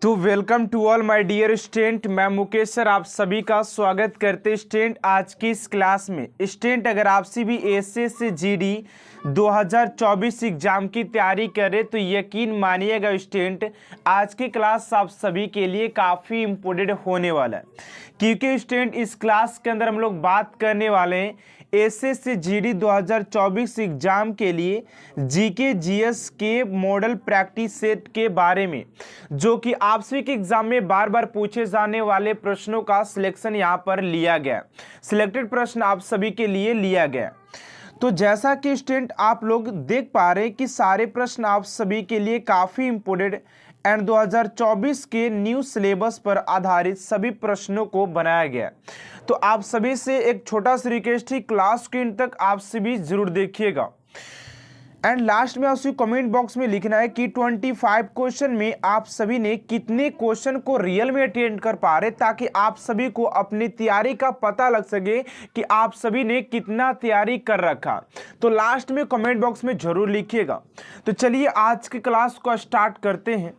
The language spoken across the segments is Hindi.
तो welcome to all my dear student. मैं मुकेश सर आप सभी का स्वागत करते स्टूडेंट आज की इस क्लास में। स्टूडेंट अगर आपसे भी एसएस से जीडी 2024 एग्जाम की तैयारी करें तो यकीन मानिएगा स्टूडेंट आज की क्लास आप सभी के लिए काफ़ी इम्पोर्टेंट होने वाला है, क्योंकि स्टूडेंट इस क्लास के अंदर हम लोग बात करने वाले हैं एसएस से जीडी 2024 एग्जाम के लिए जीके जीएस के मॉडल प्रैक्टिस सेट के बारे में, जो कि आपसे के एग्जाम में बार बार पूछे जाने वाले प्रश्नों का सिलेक्शन यहां पर लिया गया। सिलेक्टेड प्रश्न आप सभी के लिए लिया गया। तो जैसा कि स्टूडेंट आप लोग देख पा रहे हैं कि सारे प्रश्न आप सभी के लिए काफ़ी इम्पोर्टेंट एंड 2024 के न्यू सिलेबस पर आधारित सभी प्रश्नों को बनाया गया। तो आप सभी से एक छोटा सा रिक्वेस्ट है, क्लास के एंड तक आप सभी जरूर देखिएगा एंड लास्ट में आपसे कमेंट बॉक्स में लिखना है कि 25 क्वेश्चन में आप सभी ने कितने क्वेश्चन को रियल में अटेंड कर पा रहे, ताकि आप सभी को अपनी तैयारी का पता लग सके कि आप सभी ने कितना तैयारी कर रखा। तो लास्ट में कमेंट बॉक्स में जरूर लिखिएगा। तो चलिए आज की क्लास को स्टार्ट करते हैं।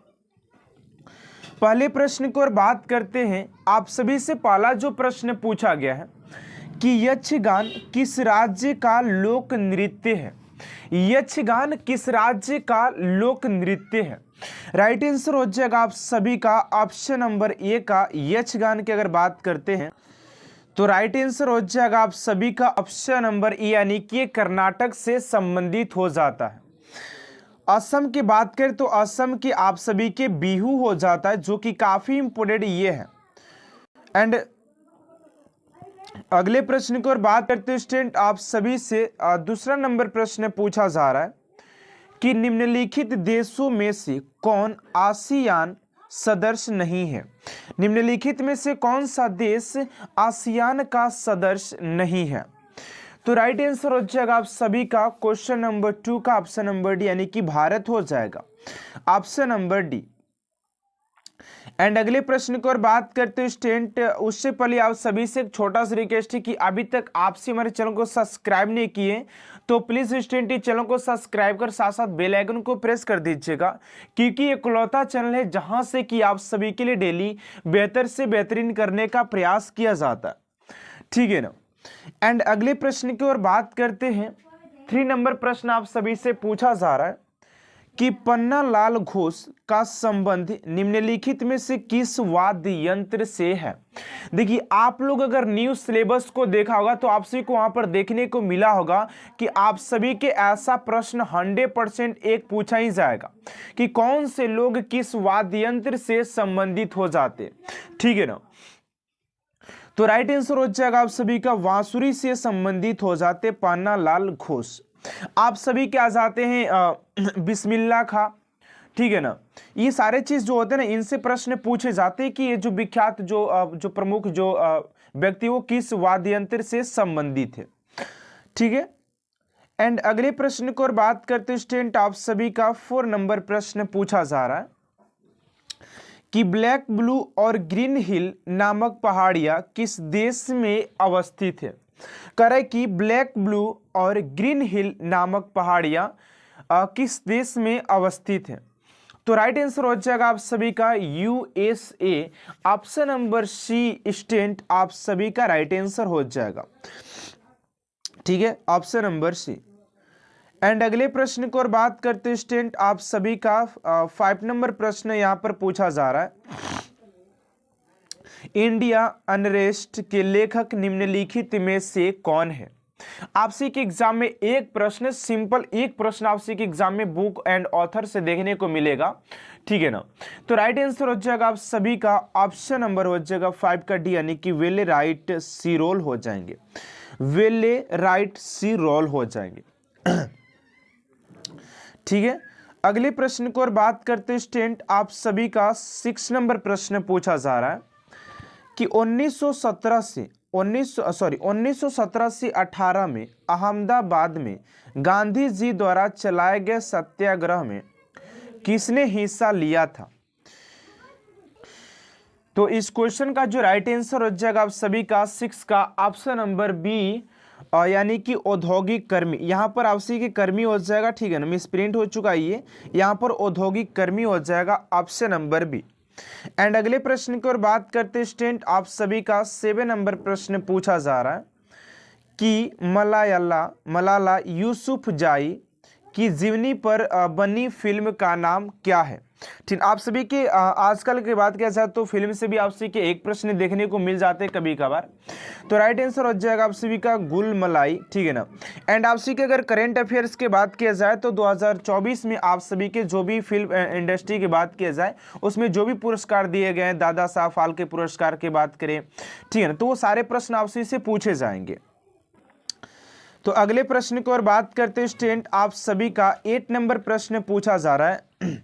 पहले प्रश्न की ओर बात करते हैं। आप सभी से पहला जो प्रश्न पूछा गया है कि यक्षगान किस राज्य का लोक नृत्य है। यक्षगान किस राज्य का लोक नृत्य है। राइट आंसर हो जाएगा आप सभी का ऑप्शन नंबर ए का यक्षगान की अगर बात करते हैं तो राइट आंसर हो जाएगा आप सभी का ऑप्शन नंबर ए, यानी कि कर्नाटक से संबंधित हो जाता है। असम की बात करें तो असम की आप सभी के बिहू हो जाता है, जो कि काफी इंपोर्टेंट ये है। एंड अगले प्रश्न की ओर बात करते हैं स्टूडेंट आप सभी से दूसरा नंबर प्रश्न पूछा जा रहा है कि निम्नलिखित देशों में से कौन आसियान सदस्य नहीं है। निम्नलिखित में से कौन सा देश आसियान का सदस्य नहीं है। तो राइट आंसर हो जाएगा आप सभी का क्वेश्चन नंबर 2 का ऑप्शन नंबर डी, यानी कि भारत हो जाएगा ऑप्शन नंबर डी। एंड अगले प्रश्न की ओर बात करते हैं स्टूडेंट, उससे पहले आप सभी से एक छोटा सा रिक्वेस्ट है कि अभी तक आपसे हमारे चैनल को सब्सक्राइब नहीं किए तो प्लीज स्टूडेंट इस चैनल को सब्सक्राइब कर साथ साथ बेल आइकन को प्रेस कर दीजिएगा, क्योंकि ये इकलौता चैनल है जहां से कि आप सभी के लिए डेली बेहतर से बेहतरीन करने का प्रयास किया जाता है, ठीक है ना। एंड अगले प्रश्न की ओर बात करते हैं। 3 नंबर प्रश्न आप सभी से पूछा जा रहा है कि पन्नालाल घोष का संबंध निम्नलिखित में से किस वाद्य यंत्र से है। देखिए आप लोग अगर न्यू सिलेबस को देखा होगा तो आप सभी को वहां पर देखने को मिला होगा कि आप सभी के ऐसा प्रश्न 100% एक पूछा ही जाएगा कि कौन से लोग किस वाद्य यंत्र से संबंधित हो जाते, ठीक है ना। तो राइट आंसर हो जाएगा आप सभी का बांसुरी से संबंधित हो जाते पन्नालाल घोष। आप सभी क्या जाते हैं बिस्मिल्लाह खां, ठीक है ना। ये सारे चीज जो होते हैं ना इनसे प्रश्न पूछे जाते हैं कि ये जो विख्यात जो प्रमुख जो व्यक्ति वो किस वाद्य यंत्र से संबंधित है, ठीक है। एंड अगले प्रश्न को और बात करते हैं स्टूडेंट आप सभी का 4 नंबर प्रश्न पूछा जा रहा है कि ब्लैक ब्लू और ग्रीन हिल नामक पहाड़ियां किस देश में अवस्थित है। करे कि ब्लैक ब्लू और ग्रीन हिल नामक पहाड़ियां किस देश में अवस्थित है। तो राइट आंसर हो जाएगा आप सभी का USA option number C student आप सभी का राइट आंसर हो जाएगा, ठीक है, ऑप्शन नंबर सी। एंड अगले प्रश्न को और बात करते हैं स्टूडेंट आप सभी का 5 नंबर प्रश्न यहां पर पूछा जा रहा है। इंडिया अनरेस्ट के लेखक निम्नलिखित में से कौन है। आपसे के एग्जाम में एक प्रश्न सिंपल एक प्रश्न आपसे के एग्जाम में बुक एंड ऑथर से देखने को मिलेगा, ठीक है ना। तो राइट आंसर हो जाएगा आप सभी का ऑप्शन नंबर हो जाएगा 5 का डी, यानी कि वेले राइट सी रोल हो जाएंगे, वेले राइट सी रोल हो जाएंगे, ठीक है। अगले प्रश्न को और बात करते हैं स्टूडेंट आप सभी का 6 नंबर प्रश्न पूछा जा रहा है कि 1917 से 18 में अहमदाबाद में गांधी जी द्वारा चलाए गए सत्याग्रह में किसने हिस्सा लिया था। तो इस क्वेश्चन का जो राइट आंसर हो जाएगा आप सभी का 6 का ऑप्शन नंबर बी, यानी कि औद्योगिक कर्मी। यहाँ पर आपसी के कर्मी हो जाएगा, ठीक है ना, मिस प्रिंट हो चुका है ये, यहाँ पर औद्योगिक कर्मी हो जाएगा ऑप्शन नंबर बी। एंड अगले प्रश्न की ओर बात करते हैं स्टूडेंट, आप सभी का 7 नंबर प्रश्न पूछा जा रहा है कि मलाला यूसुफजाई की जीवनी पर बनी फिल्म का नाम क्या है। ठीक, आप सभी के आजकल की बात किया जाए तो फिल्म से भी आप सभी के एक प्रश्न देखने को मिल जाते हैं कभी कभार। तो राइट आंसर हो जाएगा आप सभी का गुलमलाई, ठीक है ना। एंड आप सभी के अगर करेंट अफेयर्स की बात किया जाए तो 2024 में आप सभी के जो भी फिल्म इंडस्ट्री की बात किया जाए उसमें जो भी पुरस्कार दिए गए हैं, दादा साहब फाल्के पुरस्कार की बात करें, ठीक है ना, तो वो सारे प्रश्न आप सभी से पूछे जाएंगे। तो अगले प्रश्न की ओर बात करते हैं स्टूडेंट, आप सभी का 8 नंबर प्रश्न पूछा जा रहा है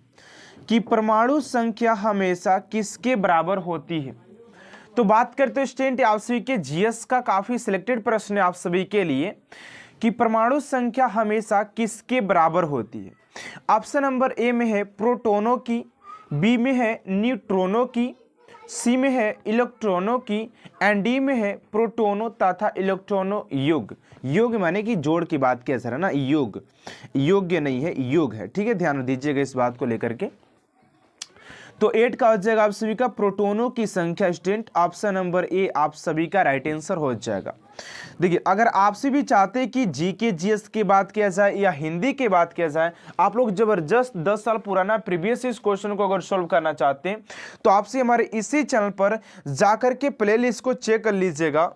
कि परमाणु संख्या हमेशा किसके बराबर होती है। तो बात करते हैं स्टूडेंट आप सभी के जीएस का काफी सिलेक्टेड प्रश्न है आप सभी के लिए कि परमाणु संख्या हमेशा किसके बराबर होती है। ऑप्शन नंबर ए में है प्रोटोनों की, बी में है न्यूट्रॉनों की, सी में है इलेक्ट्रॉनों की, एंड डी में है प्रोटोनों तथा इलेक्ट्रॉनों योग। योग माने कि जोड़ की बात किया जा रहा है ना, योग योग्य नहीं है, योग है, ठीक है, ध्यान दीजिएगा इस बात को लेकर के। तो 8 का हो जाएगा आप सभी का प्रोटोनों की संख्या स्टूडेंट, ऑप्शन नंबर ए आप सभी का राइट आंसर हो जाएगा। देखिए अगर आपसे भी चाहते हैं कि जीके जीएस की बात किया जाए या हिंदी की बात किया जाए, आप लोग जबरदस्त 10 साल पुराना प्रीवियस इस क्वेश्चन को अगर सॉल्व करना चाहते हैं तो आपसे हमारे इसी चैनल पर जाकर के प्लेलिस्ट को चेक कर लीजिएगा।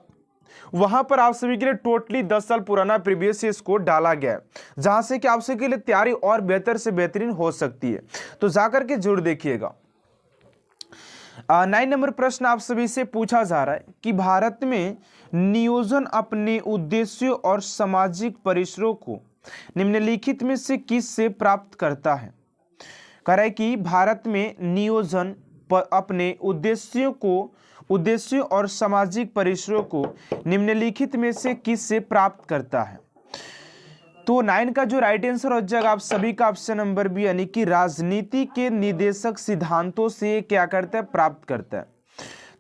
वहां पर आप सभी के लिए टोटली 10 साल पुराना प्रीवियस स्कोर डाला गया है, जहां से कि आप सभी के लिए तैयारी और बेहतर से बेहतरीन हो सकती है, तो जाकर के जरूर देखिएगा। 9 नंबर प्रश्न आप सभी से पूछा जा रहा है कि भारत में नियोजन अपने उद्देश्यों और सामाजिक परिसरों को निम्नलिखित में से किस से प्राप्त करता है। कह रहा है कि भारत में नियोजन अपने उद्देश्यों और सामाजिक परिसरों को निम्नलिखित में से किस से प्राप्त करता है। तो 9 का जो राइट आंसर हो जाएगा आप सभी का ऑप्शन नंबर बी, यानी कि राजनीति के निर्देशक सिद्धांतों से क्या करता है, प्राप्त करता है।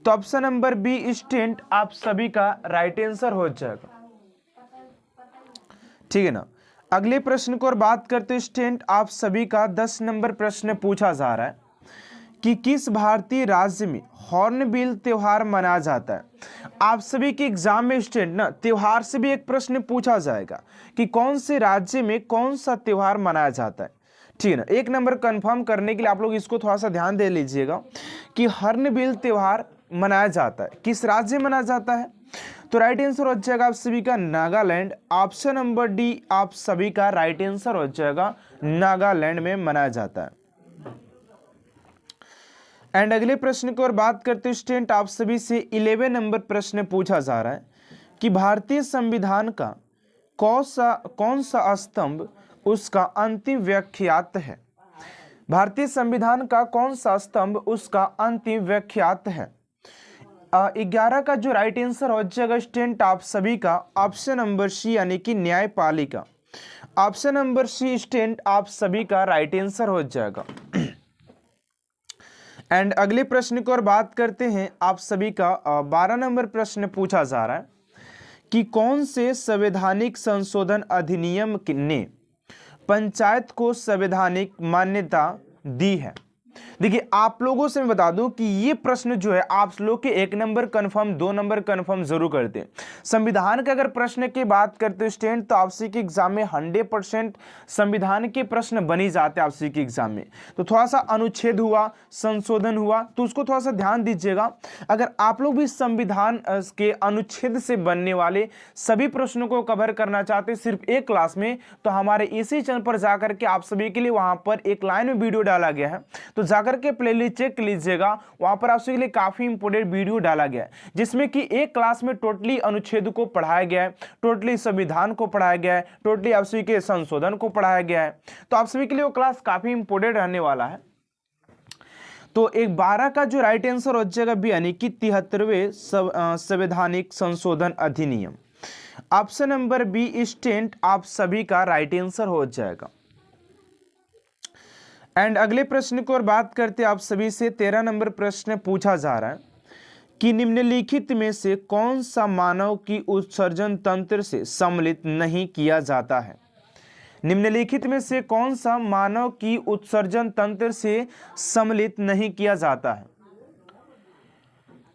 तो ऑप्शन नंबर बी स्टूडेंट आप सभी का राइट आंसर हो जाएगा, ठीक है ना। अगले प्रश्न को और बात करते हैं स्टूडेंट, आप सभी का 10 नंबर प्रश्न पूछा जा रहा है कि किस भारतीय राज्य में हॉर्नबिल त्योहार मनाया जाता है। आप सभी के एग्जाम में स्टूडेंट ना त्योहार से भी एक प्रश्न पूछा जाएगा कि कौन से राज्य में कौन सा त्योहार मनाया जाता है, ठीक है ना। एक नंबर कंफर्म करने के लिए आप लोग इसको थोड़ा सा ध्यान दे लीजिएगा कि हॉर्नबिल त्योहार मनाया जाता है किस राज्य में मनाया जाता है। तो राइट आंसर हो जाएगा आप सभी का नागालैंड, ऑप्शन नंबर डी आप सभी का राइट आंसर हो जाएगा, नागालैंड में मनाया जाता है। एंड अगले प्रश्न की ओर बात करते हैं स्टूडेंट, आप सभी से 11 नंबर प्रश्न पूछा जा रहा है कि भारतीय संविधान का कौन सा स्तंभ उसका अंतिम व्याख्यात है। भारतीय संविधान का कौन सा स्तंभ उसका अंतिम व्याख्यात है। 11 का जो राइट आंसर हो जाएगा स्टूडेंट आप सभी का ऑप्शन नंबर सी, यानी कि न्यायपालिका। ऑप्शन नंबर सी स्टूडेंट आप सभी का राइट आंसर हो जाएगा। एंड अगले प्रश्न की ओर बात करते हैं, आप सभी का 12 नंबर प्रश्न पूछा जा रहा है कि कौन से संवैधानिक संशोधन अधिनियम ने पंचायत को संवैधानिक मान्यता दी है। देखिए आप लोगों से मैं बता दूं कि ये प्रश्न जो है आप लोग के 1 नंबर कंफर्म 2 नंबर कंफर्म जरूर करते हैं। संविधान के अगर प्रश्न की बात करते हो स्टूडेंट तो आपसे के एग्जाम में 100% संविधान के प्रश्न बनी जाते हैं आपसे के एग्जाम में। तो थोड़ा सा अनुच्छेद हुआ, संशोधन हुआ, तो उसको थोड़ा सा ध्यान दीजिएगा। अगर आप लोग भी संविधान के अनुच्छेद से बनने वाले सभी प्रश्नों को कवर करना चाहते हैं सिर्फ एक क्लास में, तो हमारे इसी चैनल पर जाकर के आप सभी के लिए वहां पर एक लाइन में वीडियो डाला गया है, तो जाकर के प्लेलिस्ट चेक लीजिएगा। वहां पर आपके लिए काफी इंपोर्टेंट वीडियो डाला गया है जिसमें कि एक क्लास में टोटली अनुच्छेद को पढ़ाया गया है, टोटली संविधान को पढ़ाया गया है, टोटली आप सभी के संशोधन को पढ़ाया गया है। तो आप सभी के लिए वो क्लास काफी इंपोर्टेंट रहने वाला है। तो एक 12 का जो राइट आंसर हो जाएगा बी, यानी कि 73वें संवैधानिक संशोधन अधिनियम। ऑप्शन नंबर बी स्टूडेंट आप सभी का राइट आंसर हो जाएगा। एंड अगले प्रश्न की ओर बात करते आप सभी से 13 नंबर प्रश्न पूछा जा रहा है कि निम्नलिखित में से कौन सा मानव की उत्सर्जन तंत्र से सम्मिलित नहीं किया जाता है। निम्नलिखित में से कौन सा मानव की उत्सर्जन तंत्र से सम्मिलित नहीं किया जाता है?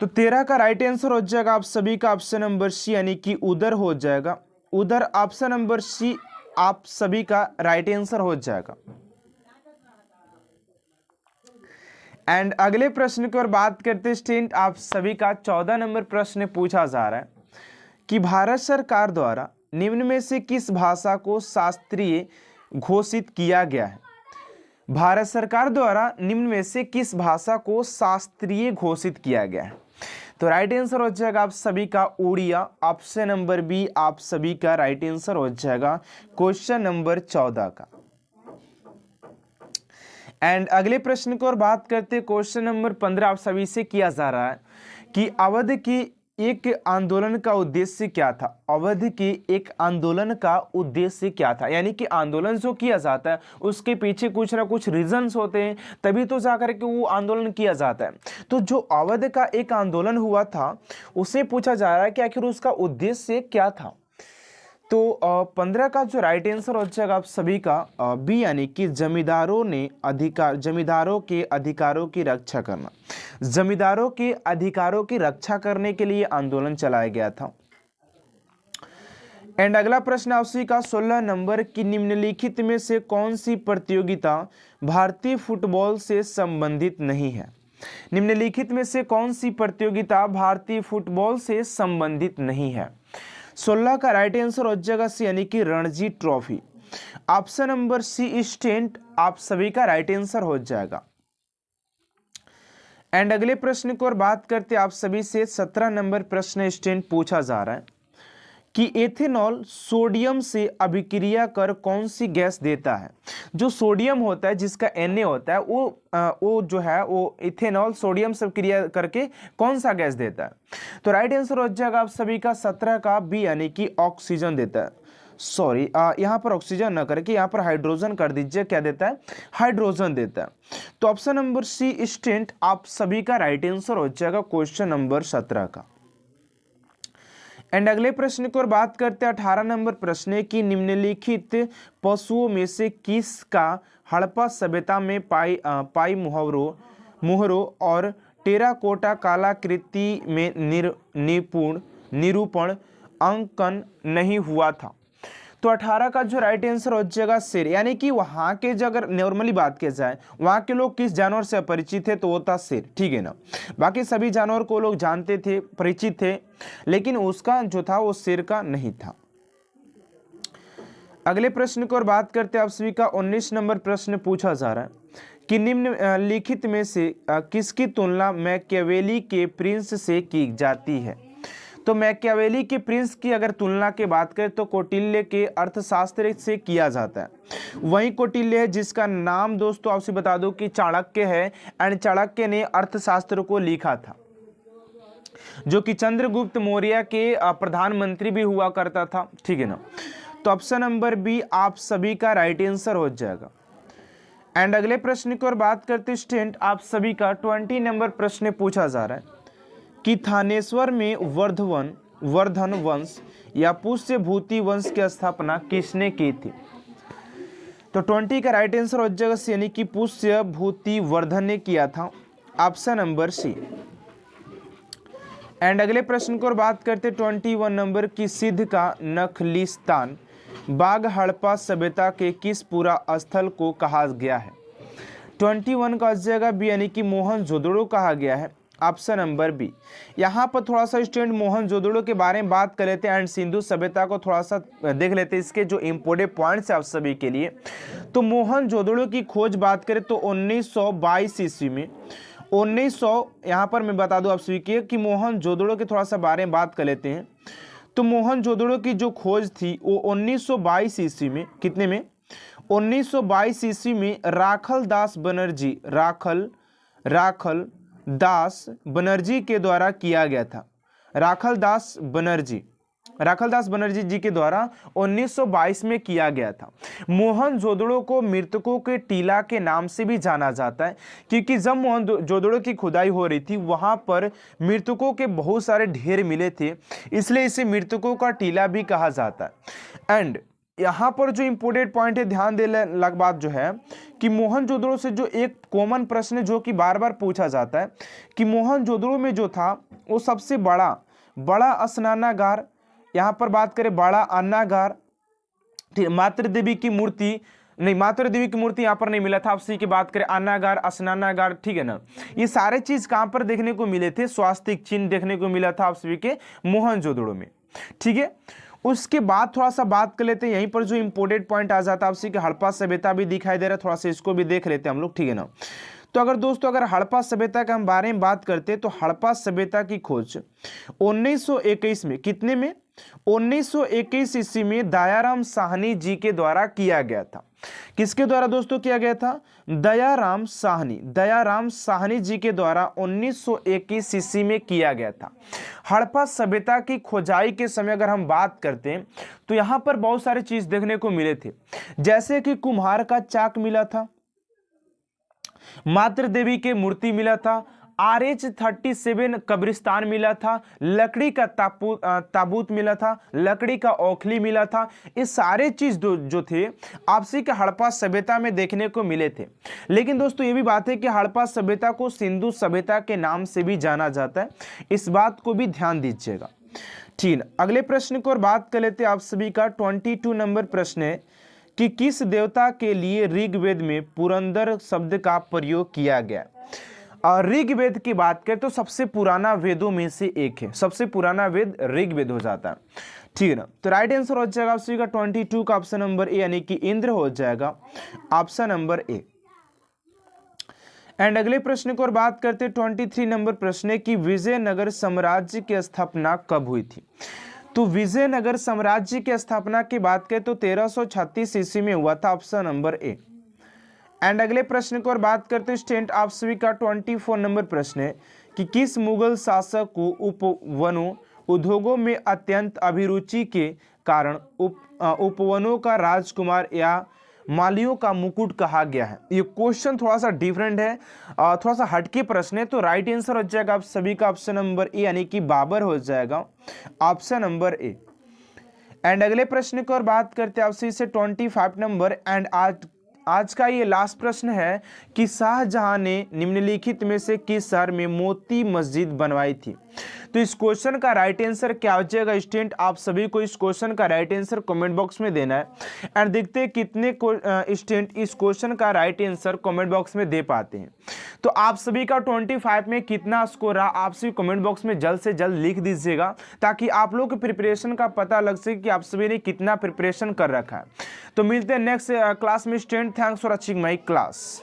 तो 13 का राइट आंसर हो जाएगा आप सभी का ऑप्शन नंबर सी, यानी कि उदर हो जाएगा। उदर ऑप्शन नंबर सी आप सभी का राइट आंसर हो जाएगा। एंड अगले प्रश्न की ओर बात करते स्टूडेंट, आप सभी का 14 नंबर प्रश्न पूछा जा रहा है कि भारत सरकार द्वारा निम्न में से किस भाषा को शास्त्रीय घोषित किया गया है? भारत सरकार द्वारा निम्न में से किस भाषा को शास्त्रीय घोषित किया गया है? तो राइट आंसर हो जाएगा आप सभी का उड़िया, ऑप्शन नंबर बी आप सभी का राइट आंसर हो जाएगा क्वेश्चन नंबर 14 का। एंड अगले प्रश्न को और बात करते हैं, क्वेश्चन नंबर 15 आप सभी से किया जा रहा है कि अवध की एक आंदोलन का उद्देश्य क्या था? अवध के एक आंदोलन का उद्देश्य क्या था? यानी कि आंदोलन जो किया जाता है उसके पीछे कुछ ना कुछ रीजंस होते हैं, तभी तो जाकर के वो आंदोलन किया जाता है। तो जो अवध का एक आंदोलन हुआ था उसे पूछा जा रहा है कि आखिर उसका उद्देश्य क्या था? तो 15 का जो राइट आंसर हो जाएगा आप सभी का बी, यानी कि जमींदारों के अधिकारों की रक्षा करना। जमींदारों के अधिकारों की रक्षा करने के लिए आंदोलन चलाया गया था। एंड अगला प्रश्न आप सभी का 16 नंबर की निम्नलिखित में से कौन सी प्रतियोगिता भारतीय फुटबॉल से संबंधित नहीं है? निम्नलिखित में से कौन सी प्रतियोगिता भारतीय फुटबॉल से संबंधित नहीं है? 16 का राइट आंसर हो जाएगा सी, यानी कि Ranji trophy. Option number C student आप सभी का राइट आंसर हो जाएगा। एंड अगले प्रश्न को और बात करते आप सभी से 17 नंबर प्रश्न स्टूडेंट पूछा जा रहा है कि एथेनॉल सोडियम से अभिक्रिया कर कौन सी गैस देता है? जो सोडियम होता है जिसका Na होता है वो जो है वो इथेनॉल सोडियम से क्रिया करके कौन सा गैस देता है? तो राइट आंसर हो जाएगा आप सभी का 17 का बी, यानी कि ऑक्सीजन देता है। सॉरी, यहाँ पर ऑक्सीजन न करके यहाँ पर हाइड्रोजन कर दीजिए। क्या देता है? हाइड्रोजन देता है। तो ऑप्शन नंबर सी स्टूडेंट आप सभी का राइट आंसर हो जाएगा क्वेश्चन नंबर 17 का। एंड अगले प्रश्न की ओर बात करते हैं 18 नंबर प्रश्न की निम्नलिखित पशुओं में से किसका हड़प्पा सभ्यता में पाई मुहरों और टेराकोटा कलाकृति में निरूपण अंकन नहीं हुआ था? तो 18 का जो राइट आंसर हो जाएगा शेर, यानी कि वहाँ के जो अगर नॉर्मली बात की जाए वहाँ के लोग किस जानवर से अपरिचित थे तो वो था शेर, ठीक है ना। बाकी सभी जानवर को लोग जानते थे, परिचित थे, लेकिन उसका जो था वो शेर का नहीं था। अगले प्रश्न को और बात करते हैं आप सभी का 19 नंबर प्रश्न पूछा जा रहा है कि निम्नलिखित में से किसकी तुलना मैकियावेली के प्रिंस से की जाती है? तो मैकियावेली के प्रिंस की अगर तुलना की बात करें तो कौटिल्य के अर्थशास्त्र से किया जाता है। वही कौटिल्य है जिसका नाम दोस्तों आपसे बता दूं कि चाणक्य है, एंड चाणक्य ने अर्थशास्त्र को लिखा था, जो कि चंद्रगुप्त मौर्य के प्रधानमंत्री भी हुआ करता था, ठीक है ना। तो ऑप्शन नंबर बी आप सभी का राइट आंसर हो जाएगा। एंड अगले प्रश्न की ओर बात करते स्टूडेंट आप सभी का 20 नंबर प्रश्न पूछा जा रहा है कि थानेश्वर में वर्धन वंश या पुष्य भूति वंश की स्थापना किसने की थी? तो 20 का राइट आंसर हो जाएगा, यानी कि पुष्य भूति वर्धन ने किया था, ऑप्शन नंबर सी। एंड अगले प्रश्न को बात करते 21 नंबर की सिद्ध का नखलिस्तान बाग हड़प्पा सभ्यता के किस पूरा स्थल को कहा गया है? 21 का हो जाएगा बी, यानी कि मोहनजोदड़ो कहा गया है, ऑप्शन नंबर बी। यहाँ पर थोड़ा सा स्टूडेंट मोहनजोदड़ो के बारे में बात कर लेते हैं एंड सिंधु सभ्यता को थोड़ा सा देख लेते हैं, इसके जो इम्पोर्टेंट पॉइंट्स है आप सभी के लिए। तो मोहनजोदड़ो की खोज बात करें तो 1922 ईस्वी में 1900 यहाँ पर मैं बता दूं आप सभी के कि मोहनजोदड़ो के थोड़ा सा बारे में बात कर लेते हैं। तो मोहनजोदड़ो की जो खोज थी वो 1922 ईस्वी में, कितने में? 1922 ईस्वी में राखल दास बनर्जी के द्वारा किया गया था। राखल दास बनर्जी जी के द्वारा 1922 में किया गया था। मोहनजोदड़ो को मृतकों के टीला के नाम से भी जाना जाता है, क्योंकि जब मोहनजोदड़ो की खुदाई हो रही थी वहां पर मृतकों के बहुत सारे ढेर मिले थे, इसलिए इसे मृतकों का टीला भी कहा जाता है। एंड यहाँ पर जो इंपोर्टेंट पॉइंट है, ध्यान देने लग बात जो है कि मोहनजोदड़ो से जो एक कॉमन प्रश्न है जो कि बार बार पूछा जाता है कि मोहनजोदड़ो में जो था वो सबसे बड़ा स्नानागार, यहाँ पर बात करें बड़ा अन्नागार, ठीक, मातृ देवी की मूर्ति यहाँ पर नहीं मिला था। आप सी की बात करें अन्नागार, स्नानागार, ठीक है ना। ये सारे चीज कहां पर देखने को मिले थे? स्वास्तिक चिन्ह देखने को मिला था आप सभी के मोहनजोदड़ो में, ठीक है। उसके बाद थोड़ा सा बात कर लेते हैं, यहीं पर जो इंपोर्टेंट पॉइंट आ जाता है आपसे कि हड़प्पा सभ्यता भी दिखाई दे रहा है, थोड़ा सा इसको भी देख लेते हैं हम लोग, ठीक है ना। तो अगर दोस्तों अगर हड़प्पा सभ्यता के हम बारे में बात करते हैं तो हड़प्पा सभ्यता की खोज 1921 में, कितने में? 1921 ईस्वी में दयाराम साहनी जी के द्वारा किया गया था। किसके द्वारा दोस्तों किया गया था? दयाराम साहनी जी के द्वारा 1921 ईस्वी में किया गया था। हड़प्पा सभ्यता की खोजाई के समय अगर हम बात करते हैं तो यहां पर बहुत सारी चीज देखने को मिले थे, जैसे कि कुम्हार का चाक मिला था, मातृ देवी के मूर्ति मिला था, RH-37 कब्रिस्तान मिला था, लकड़ी का ताबूत मिला था, लकड़ी का औखली मिला था। ये सारे चीज जो थे आपसी के हड़प्पा सभ्यता में देखने को मिले थे। लेकिन दोस्तों ये भी बात है कि हड़प्पा सभ्यता को सिंधु सभ्यता के नाम से भी जाना जाता है, इस बात को भी ध्यान दीजिएगा, ठीक। अगले प्रश्न को और बात कर लेते हैं आप सभी का 22 नंबर प्रश्न है कि किस देवता के लिए ऋग्वेद में पुरंदर शब्द का प्रयोग किया गया? और ऋग्वेद की बात करें तो सबसे पुराना वेदों में से एक है, सबसे पुराना वेद ऋग्वेद हो जाता है, ठीक है ना। तो राइट आंसर हो जाएगा आप सभी का 22 का ऑप्शन नंबर ए, यानी कि इंद्र हो जाएगा ऑप्शन नंबर ए। एंड अगले प्रश्न को और बात करते हैं 23 नंबर प्रश्न है कि विजयनगर साम्राज्य की स्थापना कब हुई थी? तो विजयनगर साम्राज्य की स्थापना की बात करें तो 1336 ईस्वी में हुआ था, ऑप्शन नंबर ए। एंड अगले प्रश्न को और बात करते हैं स्टूडेंट आप सभी का 24 नंबर प्रश्न है कि किस मुगल शासक को उपवनों उद्योगों में अत्यंत अभिरुचि के कारण उपवनों का राजकुमार या मालियों का मुकुट कहा गया है? ये क्वेश्चन थोड़ा सा डिफरेंट है, थोड़ा सा हटके प्रश्न है, तो राइट आंसर हो जाएगा आप सभी का ऑप्शन नंबर ए, यानी कि बाबर हो जाएगा ऑप्शन नंबर ए। एंड अगले प्रश्न को और बात करते हैं आपसे से 25 नंबर। एंड आज का ये लास्ट प्रश्न है कि शाहजहां ने निम्नलिखित में से किस शहर में मोती मस्जिद बनवाई थी? तो इस क्वेश्चन का राइट आंसर क्या हो जाएगा स्टूडेंट? आप सभी को इस क्वेश्चन का राइट आंसर कमेंट बॉक्स में देना है। एंड देखते हैं कितने स्टूडेंट इस क्वेश्चन का राइट आंसर कमेंट बॉक्स में दे पाते हैं। तो आप सभी का 25 में कितना स्कोर रहा आप सभी कमेंट बॉक्स में जल्द से जल्द लिख दीजिएगा, ताकि आप लोग के प्रिपरेशन का पता लग सके कि आप सभी ने कितना प्रिपरेशन कर रखा है। तो मिलते हैं नेक्स्ट क्लास में student. Thanks for watching my class.